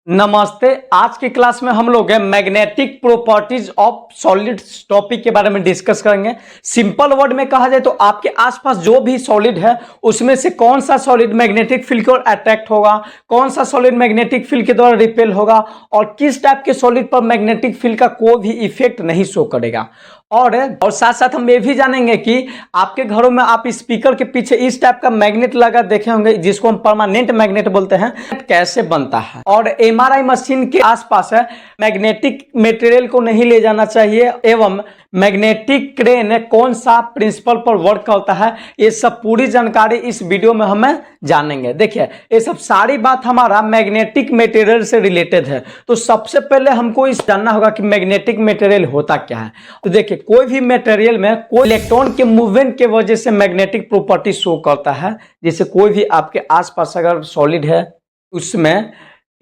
नमस्ते। आज की क्लास में हम लोग magnetic properties of solids topic के बारे में डिस्कस करेंगे। सिंपल वर्ड में कहा जाए तो आपके आसपास जो भी सॉलिड है उसमें से कौन सा सॉलिड मैग्नेटिक फील्ड की ओर अट्रैक्ट होगा, कौन सा सॉलिड मैग्नेटिक फील्ड के द्वारा रिपेल होगा और किस टाइप के सॉलिड पर मैग्नेटिक फील्ड का कोई भी इफेक्ट नहीं शो करेगा। और साथ साथ हम ये भी जानेंगे कि आपके घरों में आप स्पीकर के पीछे इस टाइप का मैग्नेट लगा देखे होंगे जिसको हम परमानेंट मैग्नेट बोलते हैं, कैसे बनता है। और एमआरआई मशीन के आसपास है मैग्नेटिक मटेरियल को नहीं ले जाना चाहिए एवं मैग्नेटिक क्रेन कौन सा प्रिंसिपल पर वर्क करता है, ये सब पूरी जानकारी इस वीडियो में हमें जानेंगे। देखिए ये सब सारी बात हमारा मैग्नेटिक मटेरियल से रिलेटेड है। तो सबसे पहले हमको इस जानना होगा कि मैग्नेटिक मटेरियल होता क्या है। तो देखिए कोई भी मटेरियल में कोई इलेक्ट्रॉन के मूवमेंट के वजह से मैग्नेटिक प्रॉपर्टी शो करता है। जैसे कोई भी आपके आसपास अगर सॉलिड है उसमें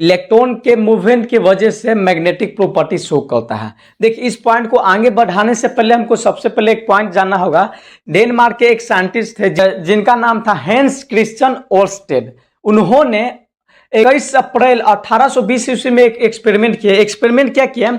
इलेक्ट्रॉन के मूवमेंट की वजह से मैग्नेटिक प्रॉपर्टी शो करता है। देखिए इस पॉइंट को आगे बढ़ाने से पहले हमको सबसे पहले एक पॉइंट जानना होगा। डेनमार्क के एक साइंटिस्ट थे जिनका नाम था हैंस क्रिश्चियन ओर्स्टेड। उन्होंने 21 अप्रैल 1820 ईस्वी में एक एक्सपेरिमेंट किया। एक्सपेरिमेंट क्या किया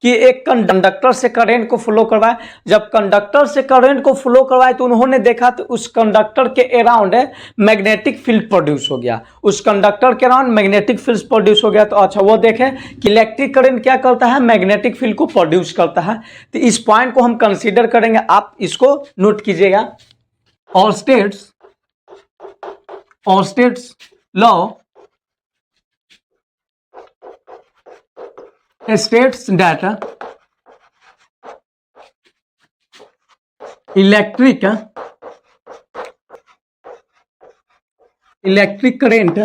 कि एक कंडक्टर से करंट को फ्लो करवाया। जब कंडक्टर से करंट को फ्लो करवाया तो उन्होंने देखा तो उस कंडक्टर के अराउंड मैग्नेटिक फील्ड प्रोड्यूस हो गया। उस कंडक्टर के अराउंड मैग्नेटिक फील्ड प्रोड्यूस हो गया। तो अच्छा वो देखें कि इलेक्ट्रिक करंट क्या करता है, मैग्नेटिक फील्ड को प्रोड्यूस करता है। तो इस पॉइंट को हम कंसीडर करेंगे, आप इसको नोट कीजिएगा। ओर्स्टेड्स law states that electric current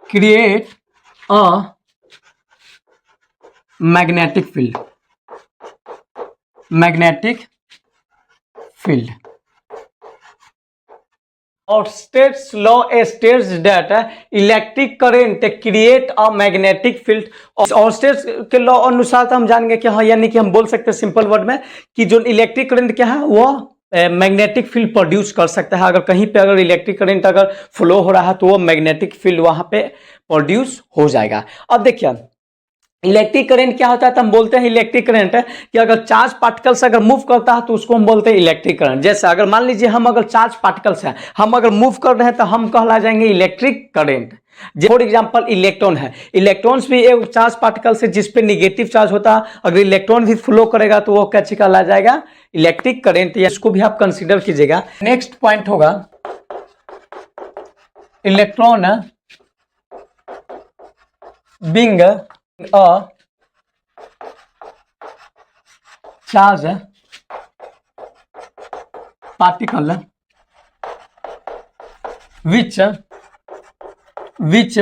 create a magnetic field. Oersted's law states that electric current create a magnetic field. Oersted's के लॉ अनुसार तो हम जानेंगे कि हाँ, यानी कि हम बोल सकते हैं सिंपल वर्ड में कि जो इलेक्ट्रिक करंट क्या है वो मैग्नेटिक फील्ड प्रोड्यूस कर सकता है। अगर कहीं पे अगर इलेक्ट्रिक करंट अगर फ्लो हो रहा है तो वो मैग्नेटिक फील्ड वहां पे प्रोड्यूस हो जाएगा। अब देखिए इलेक्ट्रिक करंट क्या होता है, तो हम बोलते हैं इलेक्ट्रिक करंट है कि अगर चार्ज पार्टिकल्स अगर मूव करता है तो उसको हम बोलते हैं इलेक्ट्रिक करंट। जैसे अगर मान लीजिए हम अगर चार्ज पार्टिकल्स हैं, हम अगर मूव कर रहे हैं तो हम कहला जाएंगे electric current. For example electron है, इलेक्ट्रॉन्स भी एक चार्ज पार्टिकल से जिसपे निगेटिव चार्ज होता है, अगर इलेक्ट्रॉन भी फ्लो करेगा तो वो क्या कहला जाएगा, इलेक्ट्रिक करंट। इसको भी आप कंसिडर कीजिएगा। नेक्स्ट पॉइंट होगा electron being a charge particle which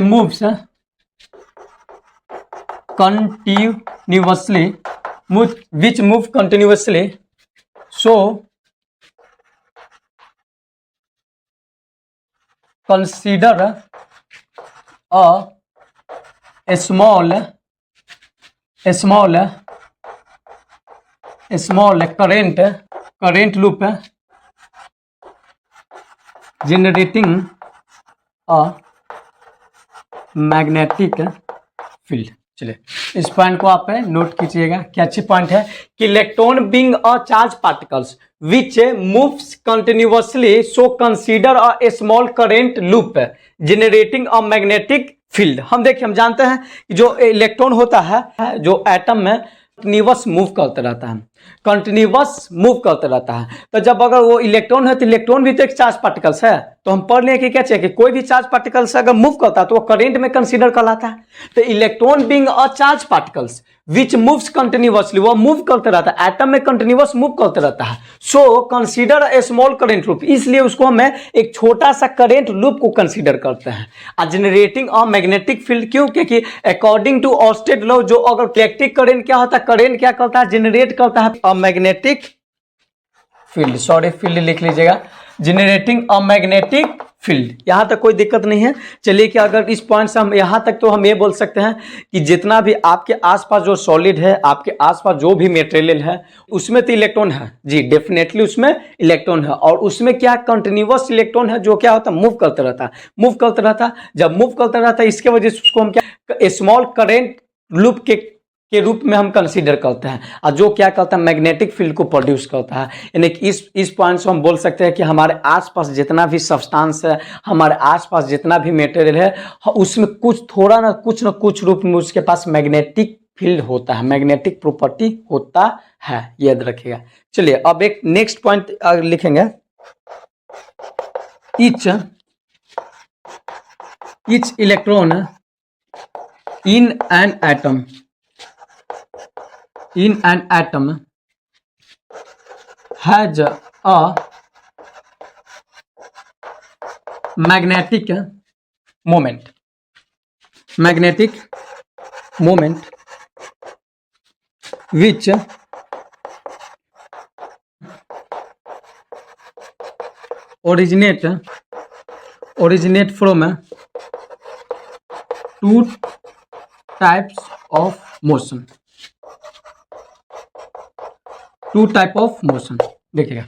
moves continuously, so consider a small current loop generating a magnetic field। चलिए इस पॉइंट को आप नोट कीजिएगा। क्या अच्छी पॉइंट है कि electron being a charge particles which moves continuously, so consider a small current loop generating a magnetic field। हम देखिए हम जानते हैं कि जो इलेक्ट्रॉन होता है जो एटम में कंटिन्यूअस मूव करते रहता है, तो जब अगर वो इलेक्ट्रॉन है तो इलेक्ट्रॉन भी तो एक चार्ज पार्टिकल्स है। तो हम पढ़ लें कि क्या चाहिए कि कोई भी चार्ज पार्टिकल से अगर मूव करता है तो वो करंट में कंसीडर कहलाता है। तो electron being a charge particles which moves continuously, वो मूव करते रहता है, एटम में कंटिन्यूअस मूव करते रहता है। So consider a small current loop, इसलिए उसको हमें एक छोटा सा करंट लूप को कंसीडर करते हैं। जनरेटिंग अ मैग्नेटिक फील्ड, क्यों? क्योंकि अकॉर्डिंग टू ओर्स्टेड लॉ जो अगर इलेक्ट्रिक करंट क्या होता है, करंट क्या करता है, जनरेट करता है a magnetic field. Sorry field लिख लीजिएगा, जनरेटिंग अ मैग्नेटिक फील्ड। यहाँ तक कोई दिक्कत नहीं है। चलिए कि अगर इस पॉइंट से हम यहाँ तक तो हम ये बोल सकते हैं कि जितना भी आपके आसपास जो सॉलिड है, आपके आसपास जो भी मटेरियल है, उसमें तो इलेक्ट्रॉन है जी, डेफिनेटली उसमें इलेक्ट्रॉन है। और उसमें क्या कंटिन्यूअस इलेक्ट्रॉन है जो क्या होता है, मूव करता रहता है, मूव करता रहता है। जब मूव करता रहता है इसके वजह से उसको हम क्या स्मॉल करेंट लूप के रूप में हम कंसीडर करते हैं, और जो क्या करता है मैग्नेटिक फील्ड को प्रोड्यूस करता है। यानी कि इस पॉइंट से हम बोल सकते हैं कि हमारे आसपास जितना भी सब्सटेंस है, हमारे आसपास जितना भी मटेरियल है, उसमें कुछ थोड़ा ना कुछ रूप में उसके पास मैग्नेटिक फील्ड होता है, मैग्नेटिक प्रॉपर्टी होता है, याद रखिएगा। चलिए अब एक नेक्स्ट पॉइंट लिखेंगे, each electron in an atom has a magnetic moment which originate from two types of motion। देखिएगा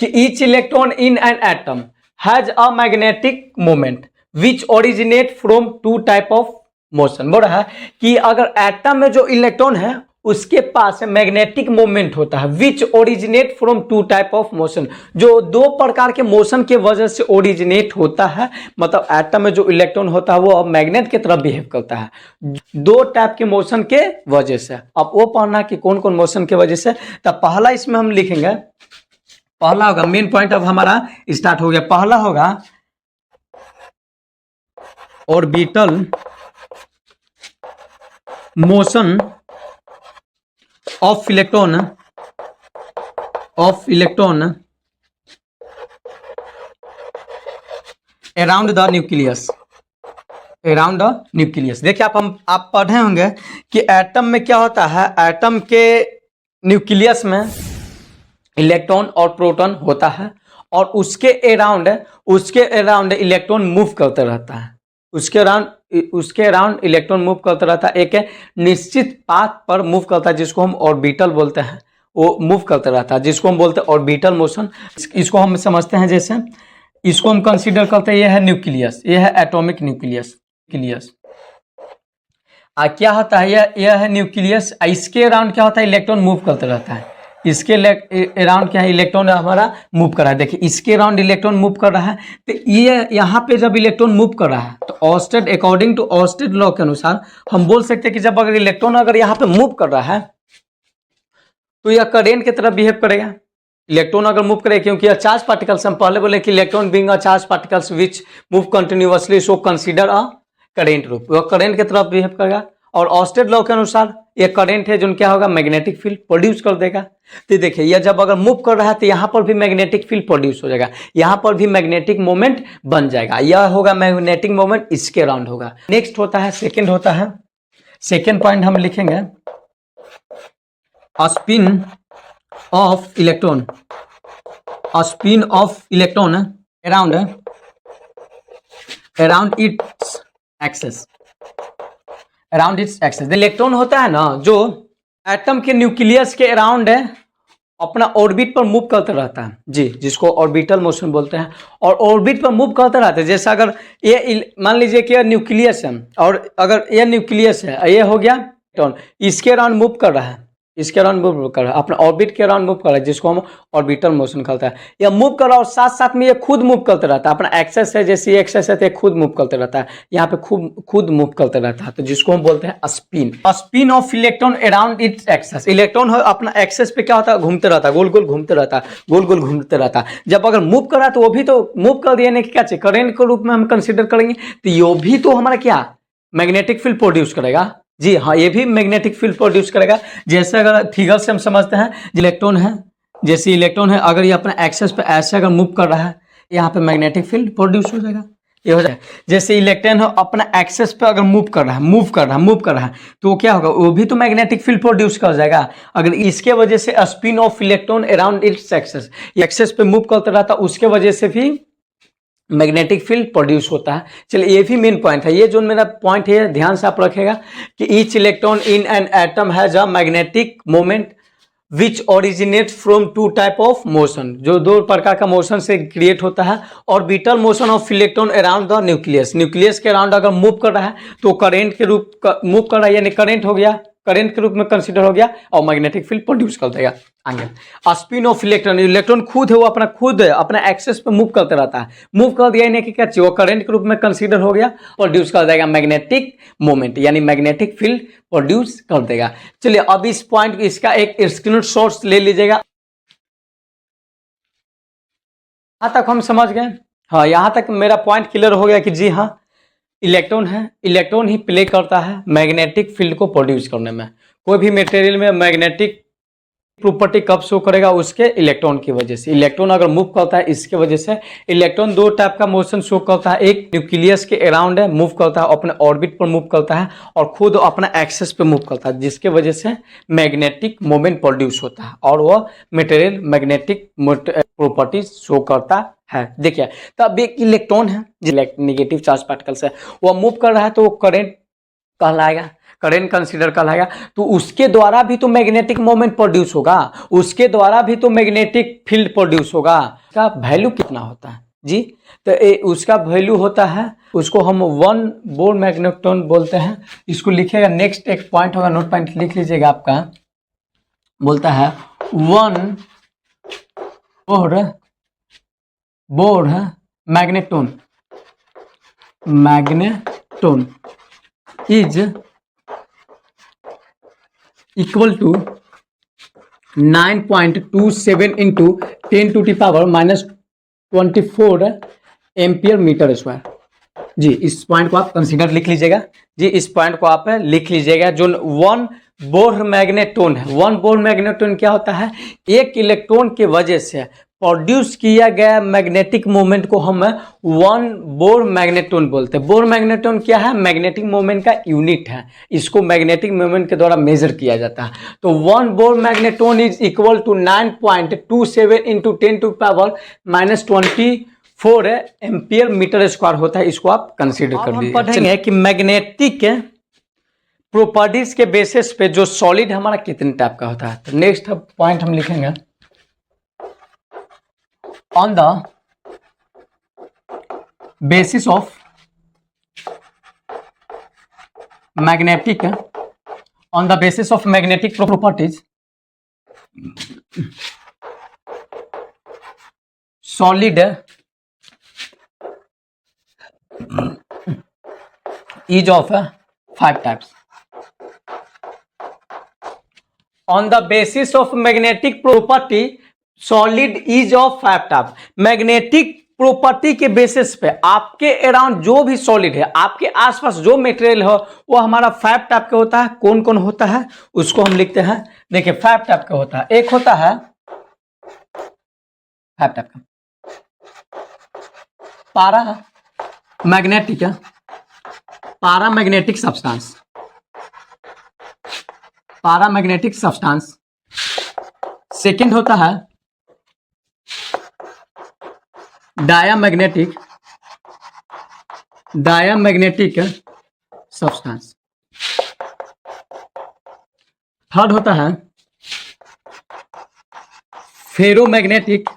कि each electron in an atom has a magnetic moment which originate from two type of motion. बोल रहा है कि अगर atom में जो electron है उसके पास मैग्नेटिक मोमेंट होता है which originate from two type of motion, जो दो प्रकार के मोशन के वजह से ओरिजिनेट होता है। मतलब एटम में जो इलेक्ट्रॉन होता है वो मैग्नेट की तरफ बिहेव करता है दो टाइप के मोशन के वजह से। अब वो पढ़ना कि कौन कौन मोशन के वजह से। तब पहला इसमें हम लिखेंगे, पहला होगा मेन पॉइंट। अब हमारा स्टार्ट हो गया। पहला होगा orbital motion of electron around the nucleus। देखिए आप पढ़े होंगे कि एटम में क्या होता है, एटम के न्यूक्लियस में इलेक्ट्रॉन और प्रोटॉन होता है और उसके अराउंड इलेक्ट्रॉन मूव करते रहता है। उसके अराउंड इलेक्ट्रॉन मूव करता रहता है, एक निश्चित पाथ पर मूव करता है जिसको हम ऑर्बिटल बोलते हैं। वो मूव करता रहता है जिसको हम बोलते हैं ऑर्बिटल मोशन। इसको हम समझते हैं, जैसे इसको हम कंसीडर करते हैं, ये है न्यूक्लियस, ये है एटॉमिक न्यूक्लियस। क्या होता है, यह है न्यूक्लियस। इसके अराउंड क्या होता है, इलेक्ट्रॉन मूव करता रहता है। इसके अराउंड क्या है, इलेक्ट्रॉन हमारा मूव कर रहा है। देखिए इसके अराउंड इलेक्ट्रॉन मूव कर रहा है, तो ये यहाँ पे जब इलेक्ट्रॉन मूव कर रहा है तो Oersted according to Oersted law के अनुसार हम बोल सकते हैं कि जब अगर इलेक्ट्रॉन अगर यहाँ पे मूव कर रहा है तो यह करेंट की तरफ बिहेव करेगा। इलेक्ट्रॉन अगर मूव करे, क्योंकि चार्ज पार्टिकल्स, हम पहले बोले कि electron being a charge particles which move continuously so consider a current रूप, वह करेंट की तरफ बिहेव करेगा। और ऑर्स्टेड लॉ के अनुसार ये करंट है जो क्या होगा, मैग्नेटिक फील्ड प्रोड्यूस कर देगा। तो देखिए यह जब अगर मूव कर रहा है तो यहाँ पर भी मैग्नेटिक फील्ड प्रोड्यूस हो जाएगा, यहाँ पर भी मैग्नेटिक मोमेंट बन जाएगा। यह होगा मैग्नेटिक मोमेंट, इसके अराउंड होगा। नेक्स्ट होता है सेकंड पॉइंट हम लिखेंगे, spin of electron around its access. Electron होता है ना जो एटम के न्यूक्लियस के अराउंड है अपना ऑर्बिट पर मूव करता रहता है जी, जिसको ऑर्बिटल मोशन बोलते हैं। और ऑर्बिट पर मूव करता रहता है, जैसे अगर ये मान लीजिए कि न्यूक्लियस है और अगर ये न्यूक्लियस है, ये हो गया इलेक्ट्रॉन, इसके अराउंड मूव कर रहा है, अपना ऑर्बिट के अराउंड मूव कर रहा है, जिसको हम ऑर्बिटल मोशन कहता है। यह मूव कर रहा है और साथ साथ में ये खुद मूव करते रहता है। अपना एक्सेस है, जैसे एक्सेस है तो खुद मूव करते रहता है, यहाँ पे खुद मूव करते रहता है, तो जिसको हम बोलते हैं spin of electron around its access. Electron अपना एक्सेस पे क्या होता है, घूमते रहता है, गोल गोल घूमते रहता है। जब अगर मूव कर रहा है तो वो भी तो मूव कर दिया, नहीं क्या चाहिए, करेंट के रूप में हम कंसिडर करेंगे, तो ये भी तो हमारा क्या मैग्नेटिक फील्ड प्रोड्यूस करेगा जी। हाँ, ये भी मैग्नेटिक फील्ड प्रोड्यूस करेगा। जैसे अगर फिगर से हम समझते हैं, इलेक्ट्रॉन है, अगर ये अपने एक्सेस पे ऐसे अगर मूव कर रहा है, यहाँ पे मैग्नेटिक फील्ड प्रोड्यूस हो जाएगा, ये हो जाएगा। जैसे इलेक्ट्रॉन है अपना एक्सेस पे अगर मूव कर रहा है तो वो क्या होगा, वो भी तो मैग्नेटिक फील्ड प्रोड्यूस कर जाएगा। अगर इसके वजह से spin of electron around its axis, axis पे मूव करता रहता, उसके वजह से भी मैग्नेटिक फील्ड प्रोड्यूस होता है। चलिए ये भी मेन पॉइंट है, ये जो मेरा पॉइंट है ध्यान से आप रखेगा कि each electron in an atom has a magnetic moment which originate from two type of motion, जो दो प्रकार का मोशन से क्रिएट होता है। Orbital motion of electron around the nucleus, nucleus के अराउंड अगर मूव कर रहा है तो करेंट के रूप मूव कर रहा है, यानी करंट हो गया, करंट के रूप में कंसीडर हो गया और मैग्नेटिक फील्ड प्रोड्यूस कर देगा। आगे स्पिन ऑफ इलेक्ट्रॉन, इलेक्ट्रॉन खुद है वो अपना एक्सेस पे मूव करते रहता है, मूव कर दिया यानी कि क्या चाहिए, वो करंट के रूप में कंसीडर हो गया, प्रोड्यूस कर देगा मैग्नेटिक मोमेंट, यानी मैग्नेटिक फील्ड प्रोड्यूस कर देगा। चलिए अब इस पॉइंट इसका एक स्क्रीनशॉट ले लीजिएगा। यहां तक हम समझ गए, हाँ यहां तक मेरा पॉइंट क्लियर हो गया कि जी हाँ इलेक्ट्रॉन है, इलेक्ट्रॉन ही प्ले करता है मैग्नेटिक फील्ड को प्रोड्यूस करने में। कोई भी मटेरियल में मैग्नेटिक प्रॉपर्टी कब शो करेगा, उसके इलेक्ट्रॉन की वजह से। इलेक्ट्रॉन अगर मूव करता है इसके वजह से। इलेक्ट्रॉन दो टाइप का मोशन शो करता है, एक न्यूक्लियस के अराउंड है मूव करता है, अपने ऑर्बिट पर मूव करता है, और खुद अपना एक्सेस पे मूव करता है, जिसके वजह से मैग्नेटिक मोमेंट प्रोड्यूस होता है और वह मटेरियल मैग्नेटिक प्रॉपर्टी शो करता है। देखिए तब एक इलेक्ट्रॉन है नेगेटिव चार्ज पार्टिकल्स है, वह मूव कर रहा है तो वो करंट कहलाएगा, करंट कंसीडर कहलाएगा। तो उसके द्वारा भी तो मैग्नेटिक मोमेंट प्रोड्यूस होगा, उसके द्वारा भी तो मैग्नेटिक फील्ड प्रोड्यूस होगा। का वैल्यू कितना होता है जी, तो उसका वैल्यू होता है, उसको हम 1 बोर मैग्नेट्रॉन बोलते हैं। इसको लिखिएगा, नेक्स्ट एक पॉइंट होगा, नोट पॉइंट लिख लीजिएगा आपका, बोलता है 1 Bohr magnetron is equal to 9.27 into 10 to the power minus 24 ampere metre square. जी इस पॉइंट को आप कंसीडर लिख लीजिएगा, जी इस पॉइंट को आप लिख लीजिएगा। जो 1 बोर मैग्नेट्रॉन है, 1 बोर मैग्नेट्रॉन क्या होता है, एक इलेक्ट्रॉन के वजह से प्रोड्यूस किया गया मैग्नेटिक मोमेंट को हम 1 बोर मैग्नेट्रॉन बोलते हैं। बोर मैग्नेट्रॉन क्या है, मैग्नेटिक मोमेंट का यूनिट है, इसको मैग्नेटिक मोमेंट के द्वारा मेजर किया जाता है। तो 1 Bohr magnetron is equal to 9.27 into 10 to power minus 24 ampere metre square होता है। इसको आप कंसीडर कर लीजिए। पढ़ेंगे कि मैग्नेटिक प्रॉपर्टीज के बेसिस पे जो सॉलिड हमारा कितने टाइप का होता है। तो नेक्स्ट पॉइंट हम लिखेंगे, on the basis of magnetic properties, solid is of 5 types. On the basis of magnetic property solid is of 5 type. Magnetic property के बेसिस पे आपके अराउंड जो भी सॉलिड है, आपके आसपास जो मटेरियल हो, वो हमारा 5 टाइप का होता है। कौन कौन होता है उसको हम लिखते हैं। देखिए 5 टाइप का होता है। एक होता है 5 टाइप का पैरामैग्नेटिक सब्सटेंस। सेकंड होता है डायामैग्नेटिक सब्सटेंस। थर्ड होता है फेरोमैग्नेटिक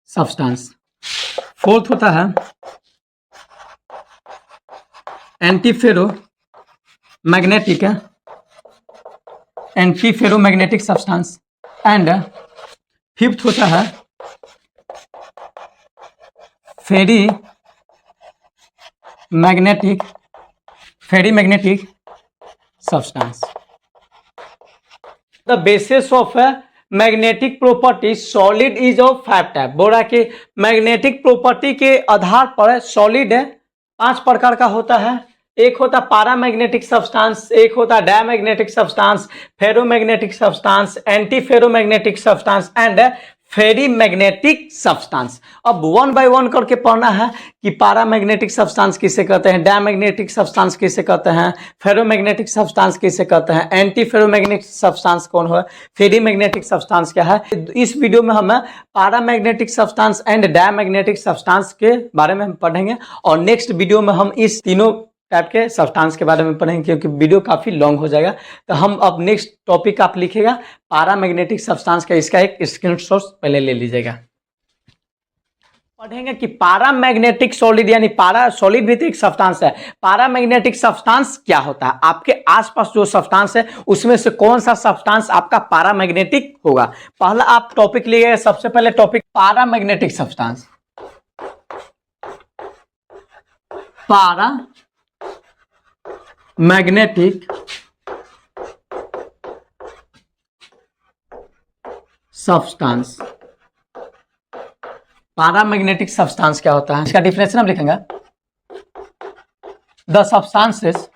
सब्सटेंस। फोर्थ होता है एंटीफेरोमैग्नेटिक सब्सटेंस। एंड फिफ्थ होता है ferrimagnetic substance. The basis of magnetic property solid is of 5 type. बोला कि मैग्नेटिक प्रॉपर्टी के आधार पर सॉलिड 5 प्रकार का होता है। एक होता पैरामैग्नेटिक सब्सटेंस, एक होता diamagnetic substance, ferromagnetic substance, anti ferromagnetic substance and ferri magnetic substance. अब वन बाय वन करके पढ़ना है कि पैरामैग्नेटिक सब्सटेंस किसे कहते हैं, डायमैग्नेटिक सब्सटेंस किसे कहते हैं, फेरोमैग्नेटिक सब्सटेंस किसे कहते हैं, एंटी फेरोमैग्नेटिक सब्सटेंस कौन है, फेरी मैग्नेटिक सब्सटेंस क्या है। इस वीडियो में हम paramagnetic substance and diamagnetic substance के बारे में हम पढ़ेंगे और नेक्स्ट वीडियो में हम इस तीनों टाइप के सब्सटेंस के बारे में पढ़ेंगे क्योंकि वीडियो काफ़ी लॉन्ग हो जाएगा। तो हम अब नेक्स्ट टॉपिक आप लिखिएगा पैरामैग्नेटिक सब्सटेंस का, इसका एक स्क्रीनशॉट पहले ले लीजिएगा। पढ़ेंगे कि पैरामैग्नेटिक सॉलिड यानी पैरा सॉलिड भी तो एक सब्सटेंस है। पैरामैग्नेटिक सब्सटेंस क्या होता है, आपके आसपास जो सब्सटेंस है उसमें से कौन सा सब्सटेंस आपका पैरामैग्नेटिक होगा। पहला आप टॉपिक लीजिएगा, सबसे पहले topic paramagnetic substance. Magnetic substance, paramagnetic substance क्या होता है, इसका डिफिनेशन हम लिखेंगे। The substances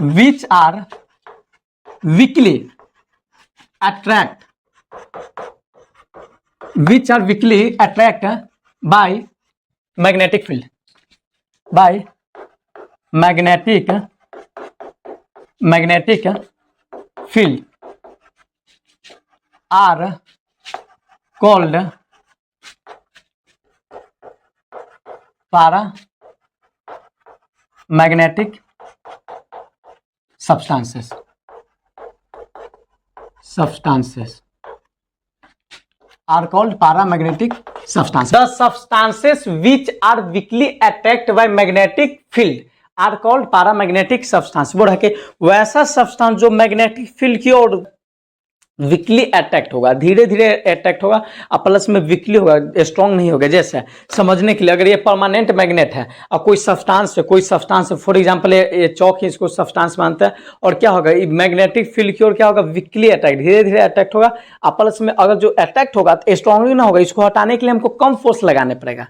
which are weakly attract by magnetic field are called paramagnetic substances are called paramagnetic substances. The substances which are weakly attracted by magnetic field are called paramagnetic substance। वो रहा कि वैसा substance जो magnetic field की ओर weekly attract होगा, धीरे धीरे attract होगा और प्लस में वीकली होगा, स्ट्रॉन्ग नहीं होगा। जैसे समझने के लिए अगर ये परमानेंट मैग्नेट है और कोई सब्सटेंस है, फॉर एग्जांपल ये चौक है, इसको सब्सटेंस मानते हैं और क्या होगा, ये मैग्नेटिक फील्ड की ओर क्या होगा, वीकली अट्रैक्ट, धीरे धीरे अट्रैक्ट होगा और प्लस में अगर जो अट्रैक्ट होगा तो स्ट्रॉन्गली ना होगा, इसको हटाने के लिए हमको कम फोर्स लगाने पड़ेगा,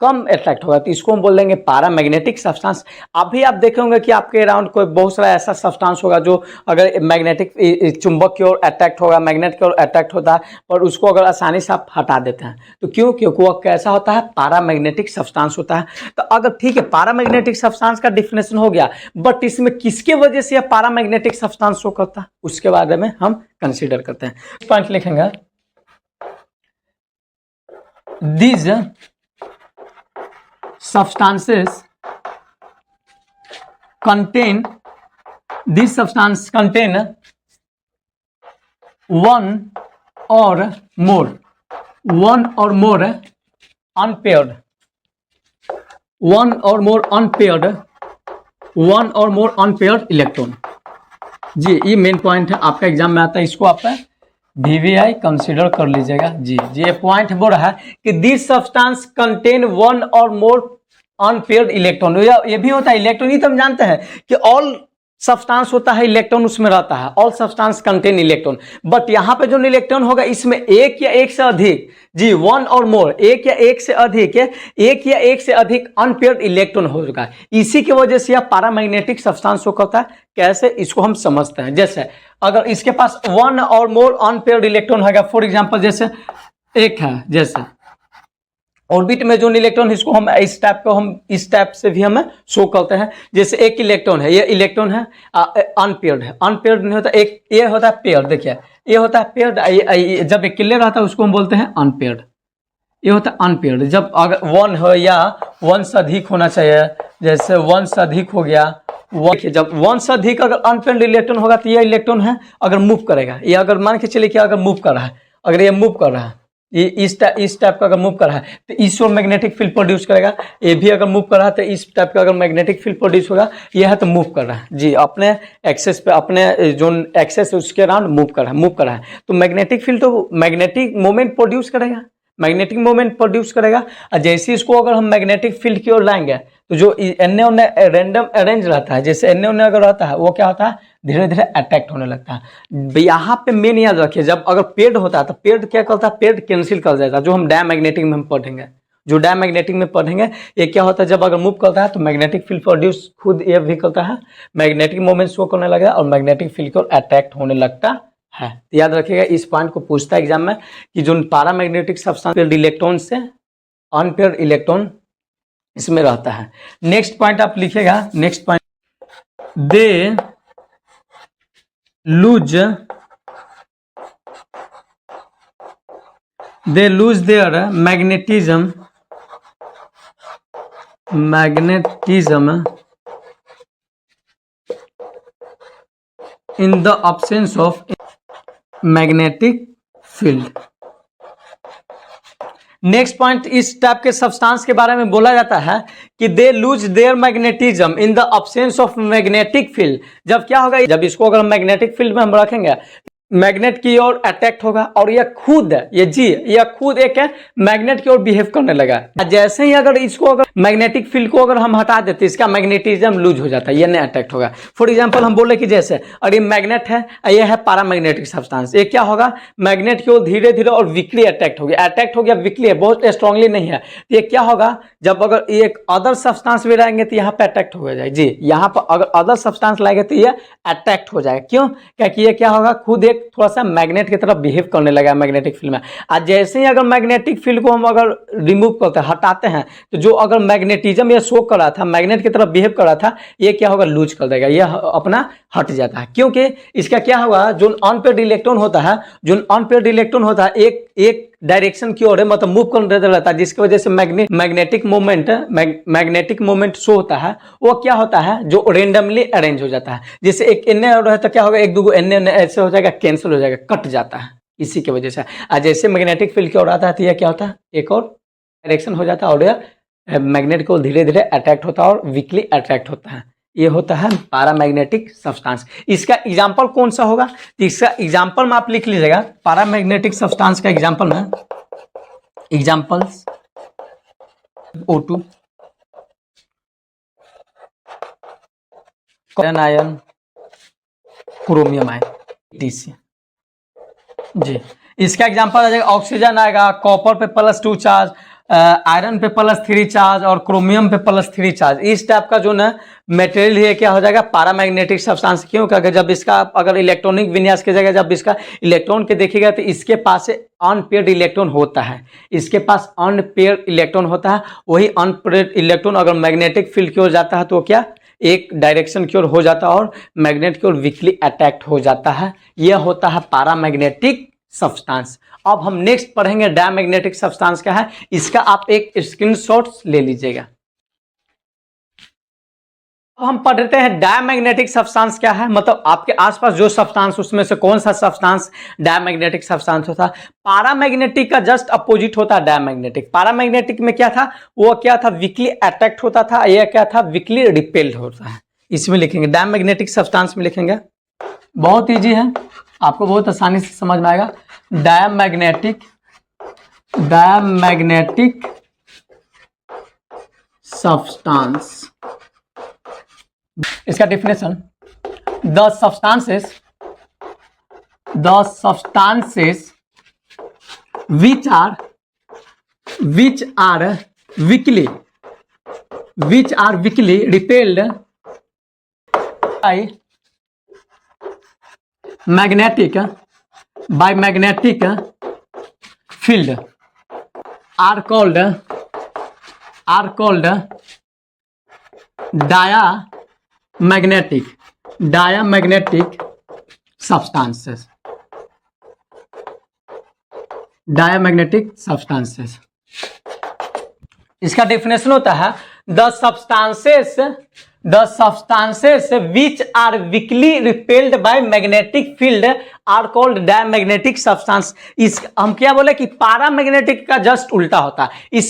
कम अट्रैक्ट होगा, तो इसको हम बोल देंगे पैरामैग्नेटिक सब्सटेंस। अभी आप देखेंगे कि आपके अराउंड कोई बहुत सारा ऐसा सब्सटेंस होगा जो अगर मैग्नेटिक चुंबक की ओर अट्रैक्ट होगा, मैग्नेट की ओर अट्रैक्ट होता है, पर उसको अगर आसानी से आप हटा देते हैं तो क्योंकि वो कैसा होता है, पैरामैग्नेटिक सब्सटेंस होता है। तो अगर ठीक है, पैरामैग्नेटिक सब्सटेंस का डिफिनेशन हो गया, बट इसमें किसके वजह से यह पैरामैग्नेटिक सब्सटेंस शो करता है उसके बारे में हम कंसिडर करते हैं। पॉइंट लिखेंगे, these substances contain one or more unpaired electron. जी ये मेन पॉइंट है, आपका एग्जाम में आता है, इसको आप VVI कंसिडर कर लीजिएगा। जी ये पॉइंट बोल रहा है कि दिस सब्सटेंस कंटेन वन और मोर अनपेयर्ड इलेक्ट्रॉन। ये भी होता है इलेक्ट्रॉन, ये तो हम जानते हैं कि ऑल सब्सटेंस होता है इलेक्ट्रॉन उसमें रहता है, all substance contain electron, but यहाँ पे जो इलेक्ट्रॉन होगा इसमें एक या एक से अधिक, जी वन और मोर, एक या एक से अधिक अनपेयर्ड इलेक्ट्रॉन होगा। इसी की वजह से यह पैरामैग्नेटिक सब्सटेंस होता है। कैसे, इसको हम समझते हैं। जैसे अगर इसके पास वन और मोर अनपेयर्ड इलेक्ट्रॉन होगा, फॉर एग्जांपल जैसे एक है, जैसे ऑर्बिट में जो इलेक्ट्रॉन है इसको हम इस टाइप से भी हमें शो करते हैं। जैसे एक इलेक्ट्रॉन है, ये इलेक्ट्रॉन है अनपेयर्ड है, अनपेयर्ड नहीं होता, एक ये होता है पेयर। देखिए ये होता है पेयर्ड, जब अकेले रहता है उसको हम बोलते हैं अनपेयर्ड, ये होता है अनपेयर्ड। जब अगर वन हो या वन से अधिक होना चाहिए, जैसे वन से अधिक हो गया, जब वन से अधिक अगर अनपेयर्ड इलेक्ट्रॉन होगा तो ये इलेक्ट्रॉन है अगर मूव करेगा, ये अगर मान के चलिए कि अगर मूव कर रहा है, अगर ये मूव कर रहा है, ये इस टाइप का अगर मूव कर रहा है तो इस ओर मैग्नेटिक फील्ड प्रोड्यूस करेगा। ये भी अगर मूव कर रहा है तो इस टाइप का अगर मैग्नेटिक फील्ड प्रोड्यूस होगा। ये है तो मूव कर रहा है, जी अपने एक्सेस पे, अपने जो एक्सेस है उसके अराउंड मूव कर रहा है। तो मैग्नेटिक फील्ड तो मैग्नेटिक मोमेंट प्रोड्यूस करेगा, और जैसे इसको अगर हम मैग्नेटिक फील्ड की ओर लाएंगे तो जो एन्ने ओन्ने रैंडम अरेंज रहता है, जैसे एन्ने ओन्ने अगर रहता है वो क्या होता है, धीरे धीरे अट्रैक्ट होने लगता है। यहाँ पे मेन याद रखिए, जब अगर पेड होता है तो पेड क्या करता है, पेड कैंसिल कर जाता है, जो हम डायमैग्नेटिक में हम पढ़ेंगे। जो डायमैग्नेटिक में पढ़ेंगे, ये क्या होता है, जब अगर मूव करता है तो मैग्नेटिक फील्ड प्रोड्यूस खुद ये भी करता है, मैग्नेटिक मोमेंट शो करने लगेगा और मैग्नेटिक फील्ड को अट्रैक्ट होने लगता है। तो याद रखिएगा, इस पॉइंट को पूछता है एग्जाम में कि जो पैरामैग्नेटिक सब्सटेंस इलेक्ट्रॉन से अनपेयर्ड इलेक्ट्रॉन इसमें रहता है। नेक्स्ट पॉइंट आप लिखिएगा, next point, they lose their magnetism in the absence of magnetic field। Next point, इस टाइप के सब्सटेंस के बारे में बोला जाता है कि they lose their magnetism in the absence of magnetic field. जब क्या होगा, जब इसको अगर मैग्नेटिक फील्ड में हम रखेंगे, मैग्नेट की ओर अट्रैक्ट होगा और यह खुद एक मैग्नेट की ओर बिहेव करने लगा। जैसे ही अगर इसको अगर मैग्नेटिक फील्ड को अगर हम हटा देते, इसका मैग्नेटिज्म लूज हो जाता है, ये नहीं अट्रैक्ट होगा। फॉर एग्जांपल हम बोले कि जैसे और ये मैग्नेट है, ये है पैरामैग्नेटिक सब्सटेंस, ये क्या होगा, मैग्नेट की ओर धीरे धीरे और वीकली अट्रैक्ट हो गया, वीकली है, बहुत स्ट्रांगली नहीं है। तो ये क्या होगा, जब अगर एक अदर सब्सटेंस भी रहेंगे तो यहाँ पे अट्रैक्ट हो जाएगा जी, यहाँ पर अगर अदर सब्सटेंस लाएंगे तो ये अट्रैक्ट हो जाएगा। क्यों, क्योंकि ये क्या होगा, खुद एक थोड़ा सा मैग्नेट की तरफ बिहेव करने लगा मैग्नेटिक फील्ड में। आज जैसे ही अगर मैग्नेटिक फील्ड को हम अगर रिमूव करते हैं, हटाते हैं, तो जो अगर मैग्नेटिज्म ये शो कर रहा था, मैग्नेट की तरफ बिहेव कर रहा था, ये क्या होगा, लूज कर देगा, यह अपना हट जाता है। क्योंकि इसका क्या होगा, जो अनपेयर्ड इलेक्ट्रॉन होता है, एक डायरेक्शन की ओर है, मतलब मूव कर रहता है, जिसकी वजह से मैग्नेटिक मोमेंट शो होता है। वो क्या होता है, जो रेंडमली अरेंज हो जाता है। जैसे एक एन्ने रहे तो क्या होगा, एक दो एन्ने ऐसे हो जाएगा, कैंसिल हो जाएगा, कट जाता है, इसी की वजह से। जैसे मैग्नेटिक फील्ड की ओर आता है तो यह क्या होता है, एक और डायरेक्शन हो जाता है और यह मैग्नेट को धीरे धीरे अट्रैक्ट होता है और वीकली अट्रैक्ट होता है। ये होता है पैरामैग्नेटिक सब्सटेंस। इसका एग्जांपल कौन सा होगा, तो इसका एग्जांपल में आप लिख लीजिएगा, पैरामैग्नेटिक सब्सटेंस का एग्जांपल में, examples O2, ion, chromium ion, TC जी। इसका एग्जांपल आ जाएगा, ऑक्सीजन आएगा, कॉपर पे +2 चार्ज, आयरन पे +3 चार्ज और क्रोमियम पे +3 चार्ज। इस टाइप का जो ना मटेरियल है, क्या हो जाएगा, पैरामैग्नेटिक सब्सटेंस। क्यों, क्योंकि जब इसका अगर इलेक्ट्रॉनिक विन्यास की जगह जब इसका इलेक्ट्रॉन के देखिएगा तो इसके पास अनपेयर्ड इलेक्ट्रॉन होता है, इसके पास अनपेयर्ड इलेक्ट्रॉन होता है। वही अनपेयर्ड इलेक्ट्रॉन अगर मैग्नेटिक फील्ड की ओर जाता है तो क्या, एक डायरेक्शन की ओर हो जाता है और मैग्नेट की ओर वीकली अट्रैक्ट हो जाता है। यह होता है पैरामैग्नेटिक सब्सटेंस। अब हम नेक्स्ट पढ़ेंगे डायमैग्नेटिक सब्सटेंस क्या है, इसका आप एक स्क्रीनशॉट ले लीजिएगा। अब हम पढ़ते हैं डायमैग्नेटिक सब्सटेंस क्या है, मतलब आपके आसपास जो सब्सटेंस, उसमें से कौन सा सब्सटेंस डायमैग्नेटिक सब्सटेंस होता है। पैरामैग्नेटिक का जस्ट अपोजिट होता है डायमैग्नेटिक। पैरामैग्नेटिक में क्या था, वो क्या था, वीकली अट्रैक्ट होता था, यह क्या था, वीकली रिपेल्ड होता है। इसमें लिखेंगे डायमैग्नेटिक सब्सटेंस में लिखेंगे, बहुत इजी है, आपको बहुत आसानी से समझ में आएगा। डायमैग्नेटिक सब्सटेंस, इसका definition, the substances which are weakly repelled by magnetic field are called diamagnetic substances। Diamagnetic substances, इसका डेफिनेशन होता है the substances which are weakly repelled by magnetic field are called diamagnetic substance। इस हम क्या बोले कि paramagnetic का just उल्टा होता है।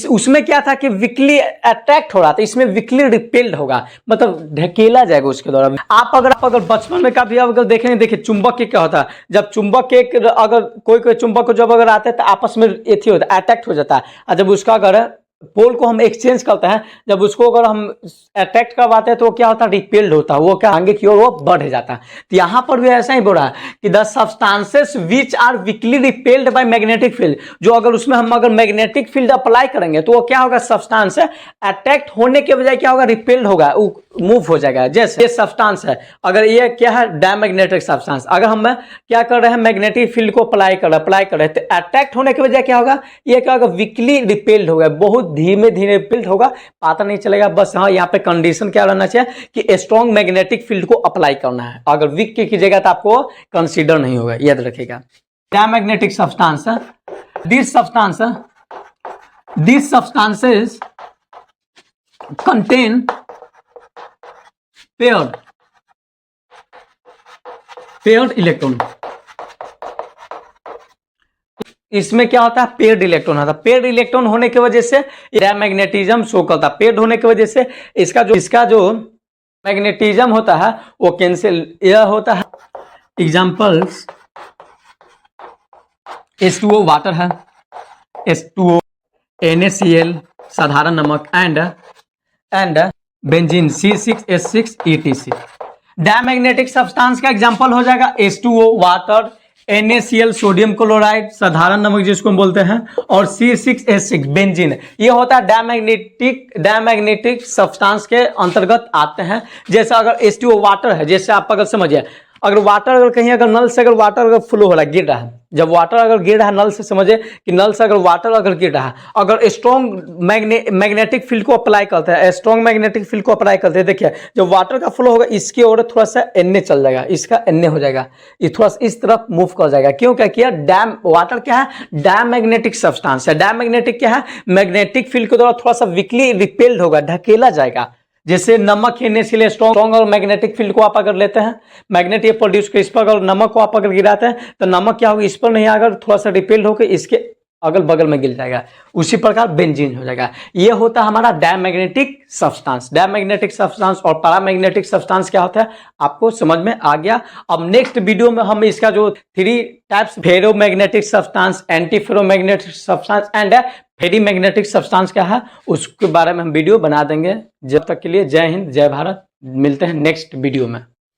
उसमें क्या था कि वीकली अट्रैक्ट हो रहा था, इसमें वीकली रिपेल्ड होगा, मतलब ढकेला जाएगा उसके द्वारा। आप अगर बचपन में कभी अगर देखेंगे, देखिए चुंबक के क्या होता है, जब चुंबक के अगर कोई चुंबक को जब अगर आता है तो आपस में एथी होता है, अट्रैक्ट हो जाता है, और जब उसका अगर पोल को हम एक्सचेंज करते हैं, जब उसको अगर हम अट्रैक्ट करवाते हैं तो क्या होता है, रिपेल्ड होता है, वो क्या आगे की ओर वो बढ़ जाता है। तो यहाँ पर भी ऐसा ही बोल रहा है कि the substances which are weakly repelled by magnetic field, जो अगर उसमें हम अगर मैग्नेटिक फील्ड अप्लाई करेंगे तो वो क्या होगा, सब्सटेंस अट्रैक्ट होने के बजाय क्या होगा, रिपेल्ड होगा, मूव हो जाएगा। जैसे ये सब्सटेंस है, अगर ये क्या है, डायमैग्नेटिक सब्सटेंस, अगर हम क्या कर रहे हैं, मैग्नेटिक फील्ड को अप्लाई कर रहे हैं, तो अट्रैक्ट होने के बजाय क्या होगा, ये क्या होगा, वीकली रिपेल्ड होगा, बहुत धीमे धीमे रिपेल्ड होगा, पता नहीं चलेगा। बस हाँ, यहाँ पे कंडीशन क्या रहना चाहिए कि स्ट्रॉन्ग मैग्नेटिक फील्ड को अप्लाई करना है, अगर वीक की कीजिएगा तो आपको कंसीडर नहीं होगा, याद रखिएगा। Diamagnetic substance, this substances contain paired electron, इसमें क्या होता है, पेयर्ड इलेक्ट्रॉन होता है। पेयर्ड इलेक्ट्रॉन होने की वजह से डायमैग्नेटिज्म शो करता है। पेयर्ड होने की वजह से इसका जो मैग्नेटिज्म होता है वो कैंसिल यह होता है। एग्जांपल्स H2O वाटर है, H2O, NaCl साधारण नमक, and benzene C6H6 ETC। Diamagnetic substance का एग्जांपल हो जाएगा H2O water, NaCl sodium chloride साधारण नमक जिसको हम बोलते हैं, और C6H6 बेंजीन। ये होता है डायमैग्नेटिक सब्सटेंस के अंतर्गत आते हैं। जैसे अगर H2O वाटर है, जैसे आप अगर समझिए, अगर वाटर अगर कहीं अगर नल से अगर वाटर अगर फ्लो हो रहा है, गिर रहा है, जब वाटर अगर गिर रहा है नल से, समझिए कि नल से अगर वाटर अगर गिर रहा है, अगर स्ट्रॉन्ग मैग्नेटिक फील्ड को अप्लाई करते हैं, स्ट्रॉन्ग मैग्नेटिक फील्ड को अप्लाई करते हैं, देखिए जब वाटर का फ्लो होगा इसकी ओर थोड़ा सा एनए चल जाएगा, इसका एनए हो जाएगा, ये थोड़ा सा इस तरफ मूव कर जाएगा। क्यों, क्या किया, वाटर क्या है, डायमैग्नेटिक सब्सटेंस है। डायमैग्नेटिक क्या है, मैग्नेटिक फील्ड के द्वारा थोड़ा सा वीकली रिपेल्ड होगा, ढकेला जाएगा। जैसे नमक है, इसलिए स्ट्रॉन्ग और मैग्नेटिक फील्ड को आप अगर लेते हैं, मैग्नेट ये प्रोड्यूस कर, इस पर अगर नमक को आप अगर गिराते हैं तो नमक क्या होगा, इस पर नहीं आकर थोड़ा सा रिपेल्ड होकर इसके अगल बगल में गिर जाएगा। उसी प्रकार बेंजीन हो जाएगा। ये होता है हमारा डायमैग्नेटिक सब्सटेंस। डायमैग्नेटिक सब्सटेंस और पैरामैग्नेटिक सब्सटेंस क्या होता है, आपको समझ में आ गया। अब नेक्स्ट वीडियो में हम इसका जो 3 types, ferromagnetic substance, anti ferromagnetic substance and ferrimagnetic substance क्या है, उसके बारे में हम वीडियो बना देंगे। जब तक के लिए जय हिंद, जय भारत। मिलते हैं नेक्स्ट वीडियो में।